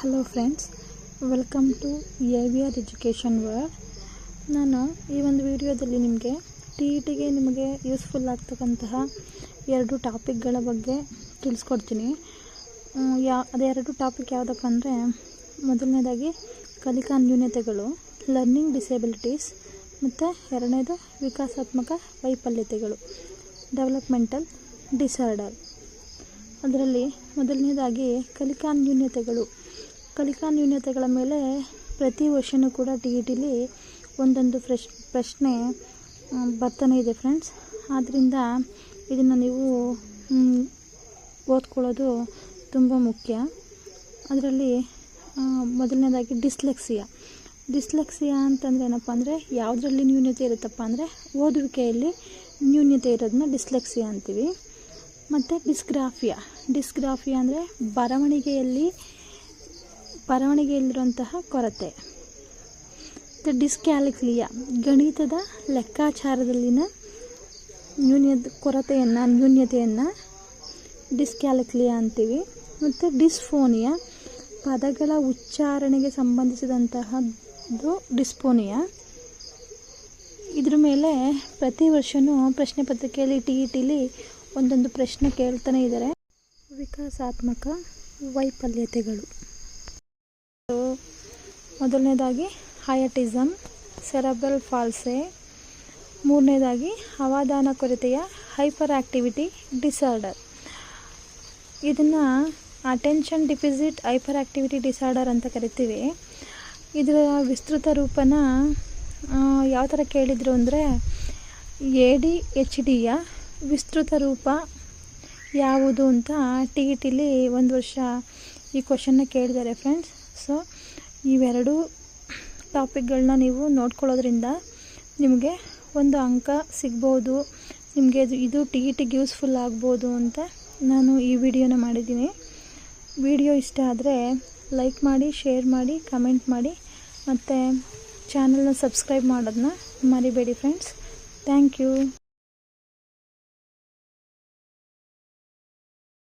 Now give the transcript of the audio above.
Hello friends, welcome to AVR education world. ನಾನು ಈ ಒಂದು ವಿಡಿಯೋದಲ್ಲಿ ನಿಮಗೆ TETಗೆ ನಿಮಗೆ ಯೂಸ್ಫುಲ್ ಆಗ್ತಕ್ಕಂತಹ 2 ಟಾಪಿಕ್ಗಳ ಬಗ್ಗೆ ತಿಳಿಸ್ಕೊಡ್ತೀನಿ. ಅದೆರಡು ಟಾಪಿಕ್ ಯಾವುದಪ್ಪ ಅಂದರೆ, ಮೊದಲನೇದಾಗಿ ಕಲಿಕಾ ನ್ಯೂನತೆಗಳು, ಲರ್ನಿಂಗ್ ಡಿಸೇಬಿಲಿಟೀಸ್, ಮತ್ತು ಎರಡನೇದು ವಿಕಾಸಾತ್ಮಕ ವೈಫಲ್ಯತೆಗಳು, ಡೆವಲಪ್ಮೆಂಟಲ್ ಡಿಸಾರ್ಡರ್. ಅದರಲ್ಲಿ ಮೊದಲನೇದಾಗಿ ಕಲಿಕಾ ನ್ಯೂನತೆಗಳ ಮೇಲೆ ಪ್ರತಿ ವರ್ಷವೂ ಕೂಡ TETಲಿ ಒಂದೊಂದು ಪ್ರಶ್ನೆ ಬರ್ತಾನೆ ಇದೆ ಫ್ರೆಂಡ್ಸ್. ಆದ್ದರಿಂದ ಇದನ್ನು ನೀವು ಓದ್ಕೊಳ್ಳೋದು ತುಂಬ ಮುಖ್ಯ. ಅದರಲ್ಲಿ ಮೊದಲನೇದಾಗಿ ಡಿಸ್ಲೆಕ್ಸಿಯಾ ಅಂತಂದರೆ ಏನಪ್ಪ ಅಂದರೆ, ಯಾವುದರಲ್ಲಿ ನ್ಯೂನತೆ ಇರುತ್ತಪ್ಪ ಅಂದರೆ ಓದುವಿಕೆಯಲ್ಲಿ ನ್ಯೂನತೆ ಇರೋದನ್ನ ಡಿಸ್ಲೆಕ್ಸಿಯಾ ಅಂತೀವಿ. ಮತ್ತು ಡಿಸ್ಗ್ರಾಫಿಯಾ ಅಂದರೆ ಬರವಣಿಗೆಯಲ್ಲಿರುವಂತಹ ಕೊರತೆ. ಮತ್ತು ಡಿಸ್ಕ್ಯಾಲಿಕ್ಲಿಯಾ ಗಣಿತದ ಲೆಕ್ಕಾಚಾರದಲ್ಲಿನ ನ್ಯೂನತೆಯನ್ನು ಡಿಸ್ಕ್ಯಾಲಿಕ್ಲಿಯಾ ಅಂತೀವಿ. ಮತ್ತು ಡಿಸ್ಫೋನಿಯಾ ಪದಗಳ ಉಚ್ಚಾರಣೆಗೆ ಸಂಬಂಧಿಸಿದಂತಹದ್ದು ಡಿಸ್ಫೋನಿಯಾ. ಇದ್ರ ಮೇಲೆ ಪ್ರತಿ ವರ್ಷವೂ ಪ್ರಶ್ನೆ ಪತ್ರಿಕೆಯಲ್ಲಿ TETಲಿ ಒಂದೊಂದು ಪ್ರಶ್ನೆ ಕೇಳ್ತಾನೆ ಇದ್ದಾರೆ. ವಿಕಾಸಾತ್ಮಕ ವೈಫಲ್ಯತೆಗಳು, ಮೊದಲನೇದಾಗಿ ಹಯಾಟಿಸಮ್, ಸೆರೆಬ್ರಲ್ ಪಾಲ್ಸೆ. ಮೂರನೇದಾಗಿ ಅವಧಾನ ಕೊರತೆಯ ಹೈಪರ್ ಆಕ್ಟಿವಿಟಿ ಡಿಸಾರ್ಡರ್. ಇದನ್ನು attention deficit hyperactivity disorder ಅಂತ ಕರಿತೀವಿ. ಇದರ ವಿಸ್ತೃತ ರೂಪನ ಯಾವ ಥರ ಕೇಳಿದರು ಅಂದರೆ, ADHDಯ ವಿಸ್ತೃತ ರೂಪ ಯಾವುದು ಅಂತ TETಲಿ ಒಂದು ವರ್ಷ ಈ ಕ್ವಶನ್ನ ಕೇಳಿದ್ದಾರೆ ಫ್ರೆಂಡ್ಸ್. ಸೊ ಇವೆರಡು ಟಾಪಿಕ್ಗಳನ್ನ ನೀವು ನೋಡ್ಕೊಳ್ಳೋದ್ರಿಂದ ನಿಮಗೆ ಒಂದು ಅಂಕ ಸಿಗ್ಬೋದು. ನಿಮಗೆ ಇದು TETಗೆ ಯೂಸ್ಫುಲ್ ಆಗ್ಬೋದು ಅಂತ ನಾನು ಈ ವಿಡಿಯೋನ ಮಾಡಿದ್ದೀನಿ. ವಿಡಿಯೋ ಇಷ್ಟ ಆದರೆ ಲೈಕ್ ಮಾಡಿ, ಶೇರ್ ಮಾಡಿ, ಕಮೆಂಟ್ ಮಾಡಿ, ಮತ್ತು ಚಾನಲ್ನ ಸಬ್ಸ್ಕ್ರೈಬ್ ಮಾಡೋದನ್ನ ಮರಿಬೇಡಿ ಫ್ರೆಂಡ್ಸ್. Thank you.